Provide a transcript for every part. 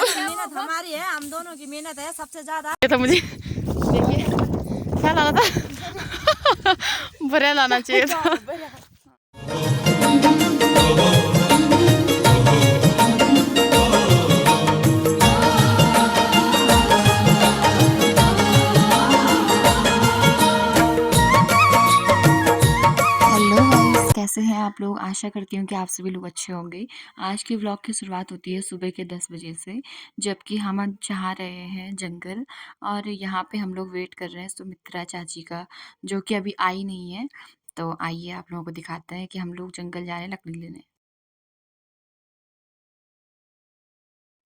मेहनत हमारी है, हम दोनों की मेहनत है सबसे ज्यादा। ये तो मुझे देखिए क्या लाना था बुरा लाना चाहिए था। हेलो गाइस, कैसे हैं आप लोग। आशा करती हूँ कि आप सभी लोग अच्छे होंगे। आज के व्लॉग की शुरुआत होती है सुबह के 10 बजे से, जबकि हम आज जा रहे हैं जंगल। और यहाँ पे हम लोग वेट कर रहे हैं सुमित्रा चाची का, जो कि अभी आई नहीं है। तो आइए आप लोगों को दिखाते हैं कि हम लोग जंगल जा रहे हैं लकड़ी लेने।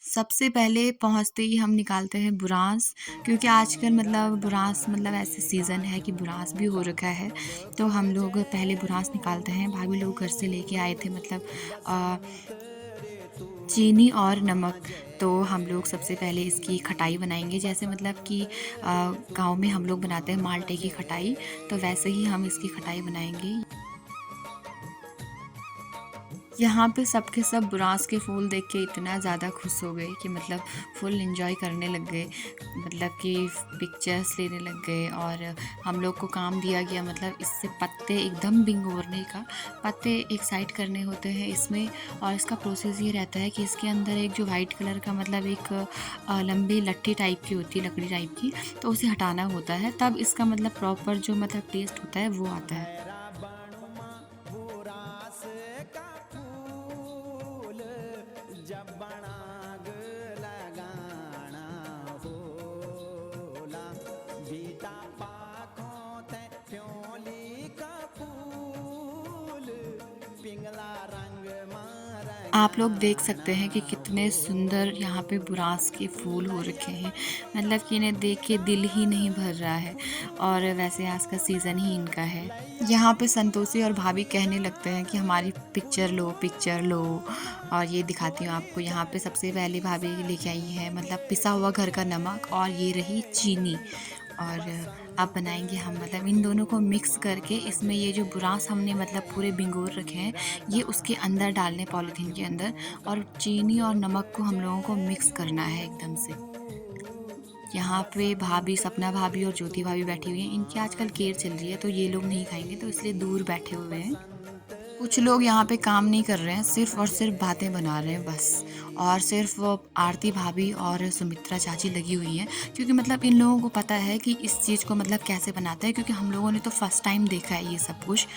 सबसे पहले पहुँचते ही हम निकालते हैं बुरांस, क्योंकि आजकल मतलब बुरांस मतलब ऐसे सीज़न है कि बुरांस भी हो रखा है। तो हम लोग पहले बुरांस निकालते हैं। भाभी लोग घर से लेके आए थे मतलब अ, चीनी और नमक। तो हम लोग सबसे पहले इसकी खटाई बनाएँगे, जैसे मतलब कि गाँव में हम लोग बनाते हैं माल्टे की खटाई, तो वैसे ही हम इसकी खटाई बनाएँगे। यहाँ पे सब के सब बुरांस के फूल देख के इतना ज़्यादा खुश हो गए कि मतलब फुल एंजॉय करने लग गए, मतलब कि पिक्चर्स लेने लग गए। और हम लोग को काम दिया गया मतलब इससे पत्ते एकदम भिगोने का, पत्ते एक साइड करने होते हैं इसमें। और इसका प्रोसेस ये रहता है कि इसके अंदर एक जो वाइट कलर का मतलब एक लंबी लट्ठी टाइप की होती है, लकड़ी टाइप की, तो उसे हटाना होता है, तब इसका मतलब प्रॉपर जो मतलब टेस्ट होता है वो आता है। आप लोग देख सकते हैं कि कितने सुंदर यहाँ पे बुरांस के फूल हो रखे हैं, मतलब कि इन्हें देख के दिल ही नहीं भर रहा है। और वैसे आज का सीज़न ही इनका है। यहाँ पे संतोषी और भाभी कहने लगते हैं कि हमारी पिक्चर लो, पिक्चर लो। और ये दिखाती हूँ आपको। यहाँ पे सबसे पहले भाभी लेके आई है मतलब पिसा हुआ घर का नमक, और ये रही चीनी। और अब बनाएंगे हम मतलब इन दोनों को मिक्स करके, इसमें ये जो बुरांस हमने मतलब पूरे भिगोर रखे हैं ये उसके अंदर डालने, पॉलीथीन के अंदर। और चीनी और नमक को हम लोगों को मिक्स करना है एकदम से। यहाँ पे भाभी, सपना भाभी और ज्योति भाभी बैठी हुई हैं। इनकी आजकल केयर चल रही है तो ये लोग नहीं खाएंगे, तो इसलिए दूर बैठे हुए हैं। कुछ लोग यहाँ पे काम नहीं कर रहे हैं, सिर्फ और सिर्फ बातें बना रहे हैं बस। और सिर्फ वो आरती भाभी और सुमित्रा चाची लगी हुई हैं, क्योंकि मतलब इन लोगों को पता है कि इस चीज़ को मतलब कैसे बनाते हैं, क्योंकि हम लोगों ने तो फर्स्ट टाइम देखा है ये सब कुछ।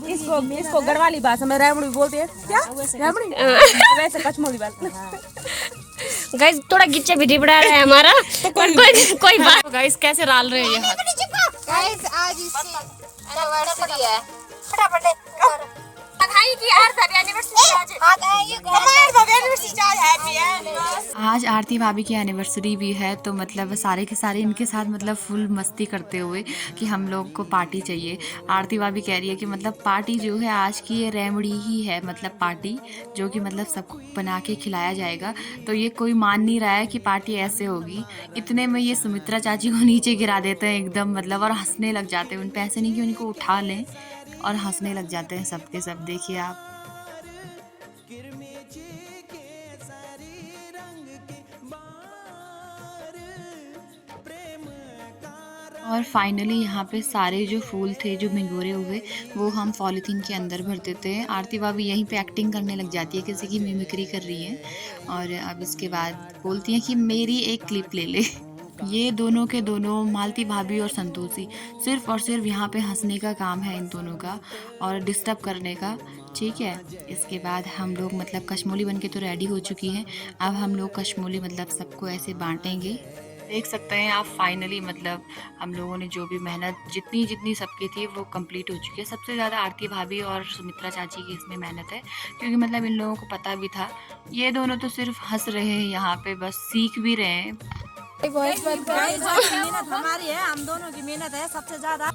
इसको इसको गढ़वाली भाषा में रेवड़ी बोलते हैं क्या? रेवड़ी वैसे कचमोली बात। गाइस थोड़ा गिच्चा भी बढ़ा रहा है हमारा तो कोई बात। गाइस कैसे डाल रहे हैं ये हाथ? गाइस आज इसकी एनिवर्सरी है। फटाफट आज आरती भाभी की एनिवर्सरी भी है, तो मतलब सारे के सारे इनके साथ मतलब फुल मस्ती करते हुए कि हम लोग को पार्टी चाहिए। आरती भाभी कह रही है कि मतलब पार्टी जो है आज की ये रेमड़ी ही है, मतलब पार्टी जो कि मतलब सबको बना के खिलाया जाएगा। तो ये कोई मान नहीं रहा है कि पार्टी ऐसे होगी। इतने में ये सुमित्रा चाची को नीचे गिरा देते हैं एकदम मतलब, और हंसने लग जाते हैं। उन पे ऐसे नहीं कि उनको उठा लें, और हंसने लग जाते हैं सबके सब। देखिए आप। और फाइनली यहाँ पे सारे जो फूल थे जो भिगोरे हुए, वो हम पॉलीथीन के अंदर भर देते हैं। आरती भाभी यहीं पे एक्टिंग करने लग जाती है, किसी की मिमिक्री कर रही है। और अब इसके बाद बोलती हैं कि मेरी एक क्लिप ले ले। ये दोनों के दोनों, मालती भाभी और संतोषी, सिर्फ और सिर्फ यहाँ पे हंसने का काम है इन दोनों का, और डिस्टर्ब करने का। ठीक है। इसके बाद हम लोग मतलब कश्मोली बन के तो रेडी हो चुकी हैं। अब हम लोग कश्मोली मतलब सबको ऐसे बांटेंगे। देख सकते हैं आप, फाइनली मतलब हम लोगों ने जो भी मेहनत जितनी जितनी सबकी थी वो कंप्लीट हो चुकी है। सबसे ज़्यादा आरती भाभी और सुमित्रा चाची की इसमें मेहनत है, क्योंकि मतलब इन लोगों को पता भी था। ये दोनों तो सिर्फ हंस रहे हैं यहाँ पे, बस सीख भी रहे हैं। मेहनत हमारी है, हम दोनों की मेहनत है सबसे ज्यादा।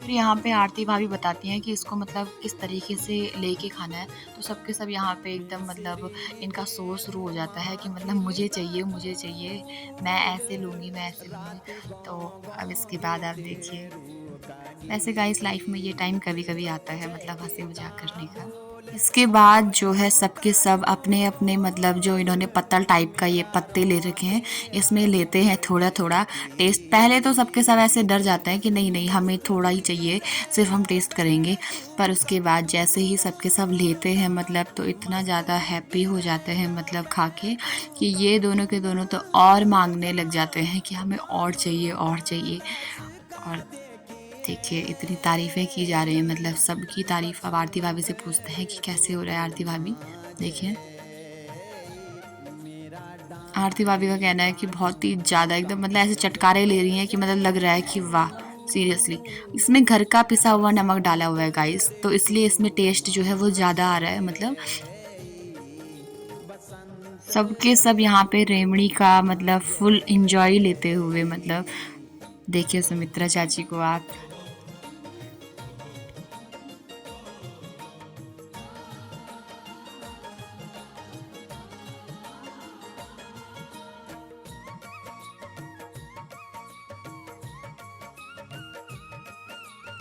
फिर यहाँ पे आरती भाभी बताती हैं कि इसको मतलब किस तरीके से लेके खाना है। तो सबके सब यहाँ पे एकदम मतलब इनका शोर शुरू हो जाता है कि मतलब मुझे चाहिए, मुझे चाहिए, मैं ऐसे लूँगी, मैं ऐसे लूँगी। तो अब इसके बाद आप देखिए। वैसे गाइस लाइफ में ये टाइम कभी कभी आता है, मतलब हंसी मजाक करने का। इसके बाद जो है सबके सब अपने अपने मतलब जो इन्होंने पत्तल टाइप का ये पत्ते ले रखे हैं, इसमें लेते हैं थोड़ा थोड़ा टेस्ट। पहले तो सबके सब ऐसे डर जाते हैं कि नहीं नहीं हमें थोड़ा ही चाहिए, सिर्फ हम टेस्ट करेंगे। पर उसके बाद जैसे ही सबके सब लेते हैं मतलब तो इतना ज़्यादा हैप्पी हो जाते हैं मतलब खा के, कि ये दोनों के दोनों तो और मांगने लग जाते हैं कि हमें और चाहिए और चाहिए। और देखिए इतनी तारीफ़ें की जा रही हैं, मतलब सबकी तारीफ़। अब आरती भाभी से पूछते हैं कि कैसे हो रहा है आरती भाभी। देखिए आरती भाभी का कहना है कि बहुत ही ज़्यादा एकदम मतलब ऐसे चटकारे ले रही हैं कि मतलब लग रहा है कि वाह सीरियसली। इसमें घर का पिसा हुआ नमक डाला हुआ है गाइस, तो इसलिए इसमें टेस्ट जो है वो ज़्यादा आ रहा है। मतलब सबके सब यहाँ पे रेमड़ी का मतलब फुल इंजॉय लेते हुए, मतलब देखिए सुमित्रा चाची को आप।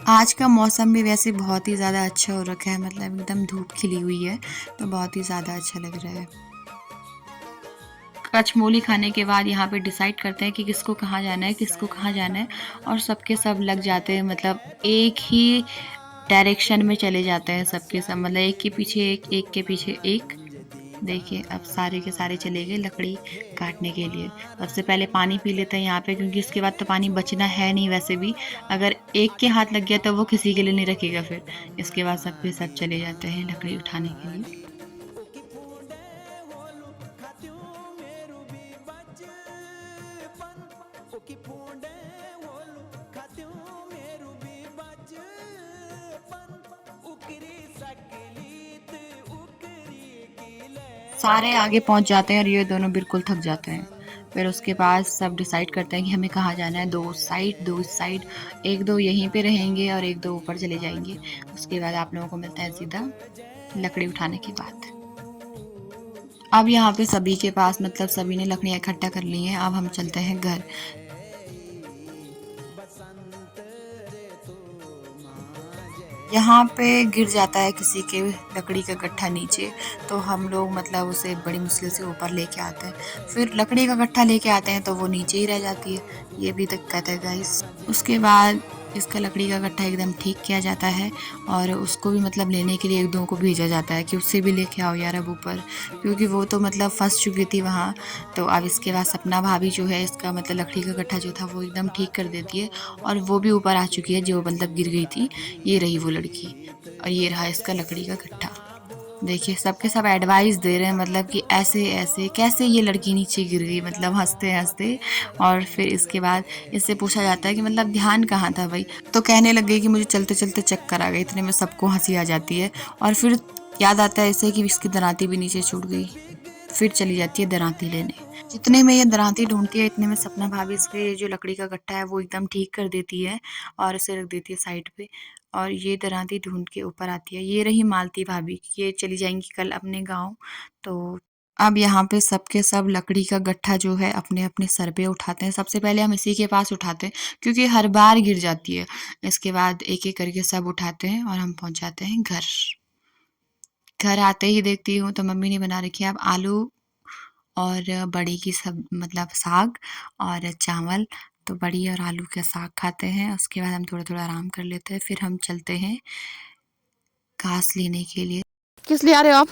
आज का मौसम भी वैसे बहुत ही ज़्यादा अच्छा हो रखा है, मतलब एकदम धूप खिली हुई है तो बहुत ही ज़्यादा अच्छा लग रहा है। कचमोली खाने के बाद यहाँ पे डिसाइड करते हैं कि किसको कहाँ जाना है, किसको कहाँ जाना है, और सबके सब लग जाते हैं, मतलब एक ही डायरेक्शन में चले जाते हैं सबके सब, मतलब एक के पीछे एक के पीछे एक। देखिए अब सारे के सारे चले गए लकड़ी काटने के लिए। सबसे पहले पानी पी लेते हैं यहाँ पे, क्योंकि इसके बाद तो पानी बचना है नहीं वैसे भी। अगर एक के हाथ लग गया तो वो किसी के लिए नहीं रखेगा फिर। इसके बाद सब के सब चले जाते हैं लकड़ी उठाने के लिए। सारे आगे पहुंच जाते हैं और ये दोनों बिल्कुल थक जाते हैं। फिर उसके बाद सब डिसाइड करते हैं कि हमें कहाँ जाना है। दो इस साइड, एक दो यहीं पे रहेंगे और एक दो ऊपर चले जाएंगे। उसके बाद आप लोगों को मिलता है सीधा लकड़ी उठाने के बाद। अब यहाँ पे सभी के पास मतलब सभी ने लकड़ियाँ इकट्ठा कर ली हैं। अब हम चलते हैं घर। यहाँ पे गिर जाता है किसी के लकड़ी का गट्ठा नीचे, तो हम लोग मतलब उसे बड़ी मुश्किल से ऊपर लेके आते हैं। फिर लकड़ी का गट्ठा लेके आते हैं तो वो नीचे ही रह जाती है, ये भी दिक्कत है गाइस। उसके बाद इसका लकड़ी का गट्ठा एकदम ठीक किया जाता है और उसको भी मतलब लेने के लिए एक दो को भेजा जाता है कि उससे भी लेके आओ यार अब ऊपर, क्योंकि वो तो मतलब फंस चुकी थी वहाँ। तो अब इसके बाद सपना भाभी जो है इसका मतलब लकड़ी का गट्ठा जो था वो एकदम ठीक कर देती है और वो भी ऊपर आ चुकी है जो मतलब गिर गई थी। ये रही वो लड़की और ये रहा इसका लकड़ी का गट्ठा। देखिए सबके सब एडवाइस दे रहे हैं, मतलब कि ऐसे ऐसे कैसे ये लड़की नीचे गिर गई, मतलब हंसते हंसते। और फिर इसके बाद इससे पूछा जाता है कि मतलब ध्यान कहाँ था भाई, तो कहने लग गई कि मुझे चलते चलते चक्कर आ गए। इतने में सबको हंसी आ जाती है और फिर याद आता है इसे कि इसकी दराती भी नीचे छूट गई। फिर चली जाती है दराती लेने। जितने में ये दराती ढूंढती है इतने में सपना भाभी इसके जो लकड़ी का गट्ठा है वो एकदम ठीक कर देती है और उसे रख देती है साइड पे। और ये दराती ढूंढ के ऊपर आती है। ये रही मालती भाभी, ये चली जाएंगी कल अपने गांव। तो अब यहाँ पे सबके सब लकड़ी का गट्ठा जो है अपने अपने सर पे उठाते हैं। सबसे पहले हम इसी के पास उठाते हैं क्योंकि हर बार गिर जाती है। इसके बाद एक एक करके सब उठाते हैं और हम पहुँच जाते हैं घर। घर आते ही देखती हूँ तो मम्मी ने बना रखी है अब आलू और बड़ी की सब मतलब साग और चावल। तो बड़ी और आलू का साग खाते हैं। उसके बाद हम थोड़ा थोड़ा आराम कर लेते हैं। फिर हम चलते हैं घास लेने के लिए। किस लिए आ रहे हो आप?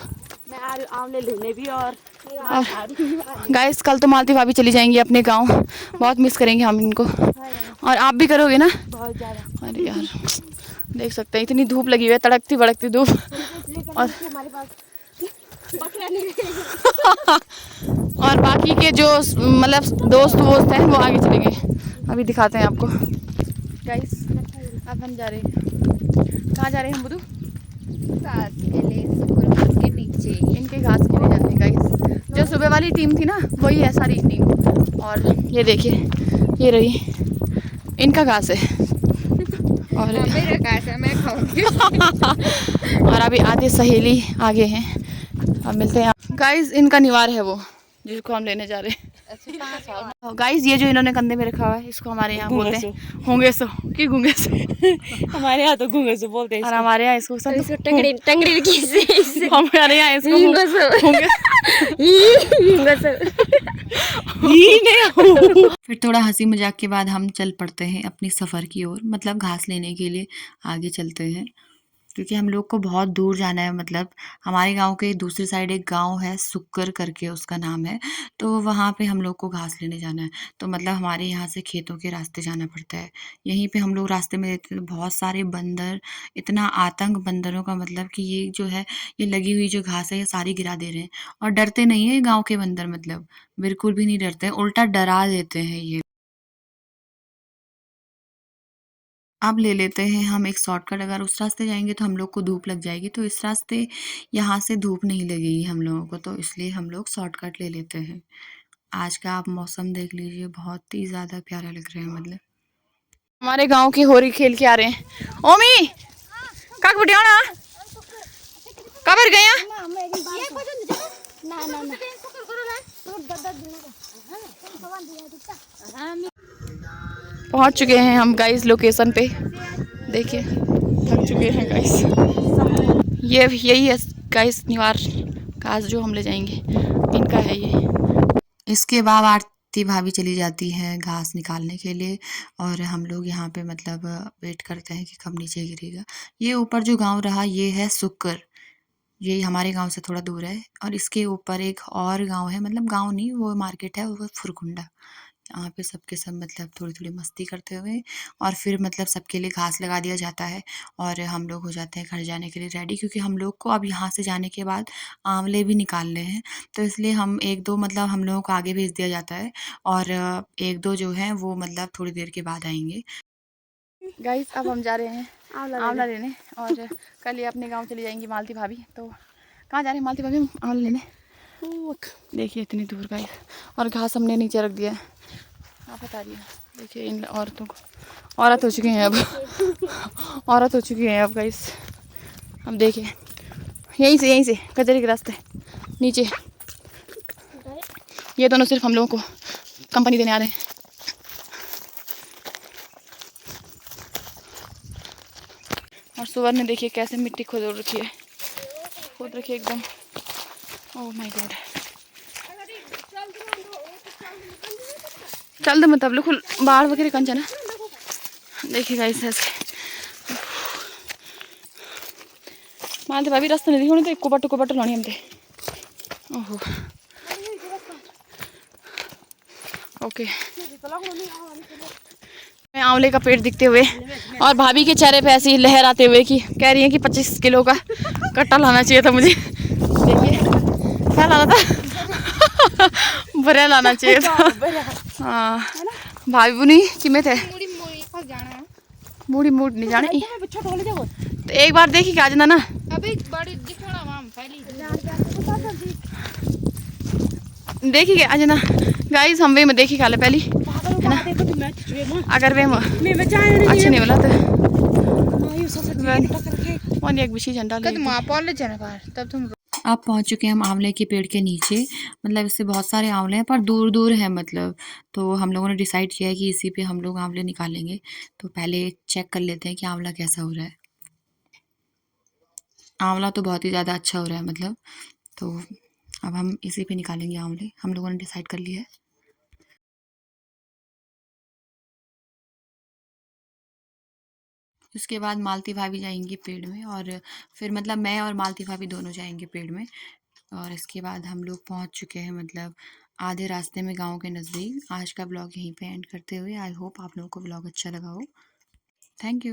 मैं आ रही हूँ आंवले लेने भी और गाइस कल तो मालती भाभी चली जाएंगी अपने गांव, बहुत मिस करेंगे हम इनको। और आप भी करोगे ना? बहुत ज़्यादा। अरे यार देख सकते हैं इतनी धूप लगी हुई है, तड़कती भड़कती धूप। और हमारे पास बकरा नहीं और बाकी के जो मतलब दोस्त वोस्त हैं वो आगे चले गए। अभी दिखाते हैं आपको गाइस। अब हम जा रहे हैं, कहाँ जा रहे हैं हम बुधू? घास के लिए सुकुरमुख के नीचे इनके घास खेले जाते हैं गाइस। जो सुबह वाली टीम थी ना वही है सारी टीम। और ये देखिए ये रही इनका घास है और मेरा घास है मैं खाऊंगी। और अभी आधे सहेली आगे हैं। अब मिलते हैं गाइस। इनका निवार है वो, जिसको हम लेने जा रहे हैं। अच्छा कहाँ से आओ? गाइस ये जो इन्होंने कंधे में रखा हुआ है इसको हमारे यहाँ बोलते हैं होंगेसो की गुंगेसो। हमारे यहाँ तो घुंगसु बोलते हैं और हमारे यहाँ इसको और इसको टंगड़ी टंगड़ी की हमारे यहाँ इसको फिर थोड़ा हंसी मजाक के बाद हम चल पड़ते हैं अपनी सफ़र की ओर, मतलब घास लेने के लिए आगे चलते हैं, क्योंकि हम लोग को बहुत दूर जाना है। मतलब हमारे गांव के दूसरी साइड एक गांव है, सुक्कर करके उसका नाम है, तो वहाँ पे हम लोग को घास लेने जाना है। तो मतलब हमारे यहाँ से खेतों के रास्ते जाना पड़ता है। यहीं पे हम लोग रास्ते में देखते हैं बहुत सारे बंदर, इतना आतंक बंदरों का, मतलब कि ये जो है ये लगी हुई जो घास है ये सारी गिरा दे रहे हैं। और डरते नहीं है गाँव के बंदर, मतलब बिल्कुल भी नहीं डरते हैं, उल्टा डरा देते हैं ये। अब ले लेते हैं हम एक शॉर्टकट। अगर उस रास्ते जाएंगे तो हम लोग को धूप लग जाएगी, तो इस रास्ते यहाँ से धूप नहीं लगेगी हम लोगों को, तो इसलिए हम लोग शॉर्टकट ले लेते हैं। आज का आप मौसम देख लीजिए, बहुत ही ज़्यादा प्यारा लग रहा है। मतलब हमारे गांव की होरी खेल के आ रहे हैं। ओमी काक बुढ़ियाना कबर गया पहुंच चुके हैं हम गाइस लोकेशन पे। देखिए थक चुके हैं गाइस। ये यही है गाइस निवार घास जो हम ले जाएंगे, इनका है ये। इसके बाद आरती भाभी चली जाती है घास निकालने के लिए, और हम लोग यहाँ पे मतलब वेट करते हैं कि कब नीचे गिरेगा। ये ऊपर जो गांव रहा ये है सुक्कर, ये हमारे गांव से थोड़ा दूर है। और इसके ऊपर एक और गांव है, मतलब गांव नहीं वो मार्केट है, वो फुरकुंडा। यहाँ पे सबके सब मतलब थोड़ी थोड़ी मस्ती करते हुए, और फिर मतलब सबके लिए घास लगा दिया जाता है, और हम लोग हो जाते हैं घर जाने के लिए रेडी, क्योंकि हम लोग को अब यहाँ से जाने के बाद आंवले भी निकालने हैं। तो इसलिए हम एक दो मतलब हम लोगों को आगे भेज दिया जाता है, और एक दो जो हैं वो मतलब थोड़ी देर के बाद आएंगे। गाइस अब हम जा रहे हैं आंवला लेने, और कल ये अपने गांव चली जाएंगी मालती भाभी। तो कहाँ जा रहे हैं मालती भाभी? आंवला लेने। देखिए इतनी दूर गाइस, और घास हमने नीचे रख दिया है। आप बता रही है, देखिए इन औरतों को, औरत हो चुकी हैं अब औरत हो चुकी हैं अब गाइस। अब देखिए यहीं से कचरे के रास्ते नीचे, ये दोनों सिर्फ हम लोगों को कंपनी देने आ रहे हैं। और सुवर ने देखिए कैसे मिट्टी खोद रखी है, खोद रखी है एकदम। ओह माय गॉड, चल दो मतलब लोग बाढ़ वगैरह कंचा ना। देखिए गाइस ऐसे मालते भाभी रास्ता नहीं दिखा, तो कोबट लानी हमते। ओहो ओके, मैं आंवले का पेड़ दिखते हुए और भाभी के चेहरे पे ऐसी लहर आते हुए कि कह रही है कि 25 किलो का कट्टा लाना चाहिए था मुझे। देखिए क्या लाना था बुरा लाना चाहिए था। हाँ भाभी बुनी किमें थे मूड़ी मूड नहीं जाने। तो एक बार देखी क्या जना ना देखी क्या जना गाइस, हम वे में देखी खा ले पहली है ना। अगर वे अच्छे नहीं बोला तो एक विशेष झंडा तब तुम। अब पहुंच चुके हैं हम आंवले के पेड़ के नीचे, मतलब इससे बहुत सारे आंवले हैं पर दूर दूर है मतलब। तो हम लोगों ने डिसाइड किया है कि इसी पे हम लोग आंवले निकालेंगे। तो पहले चेक कर लेते हैं कि आंवला कैसा हो रहा है। आंवला तो बहुत ही ज़्यादा अच्छा हो रहा है मतलब। तो अब हम इसी पे निकालेंगे आंवले, हम लोगों ने डिसाइड कर लिया है। उसके बाद मालती भाभी जाएंगी पेड़ में, और फिर मतलब मैं और मालती भाभी दोनों जाएंगे पेड़ में। और इसके बाद हम लोग पहुंच चुके हैं मतलब आधे रास्ते में गांव के नज़दीक। आज का ब्लॉग यहीं पे एंड करते हुए आई होप आप लोगों को ब्लॉग अच्छा लगा हो। Thank you.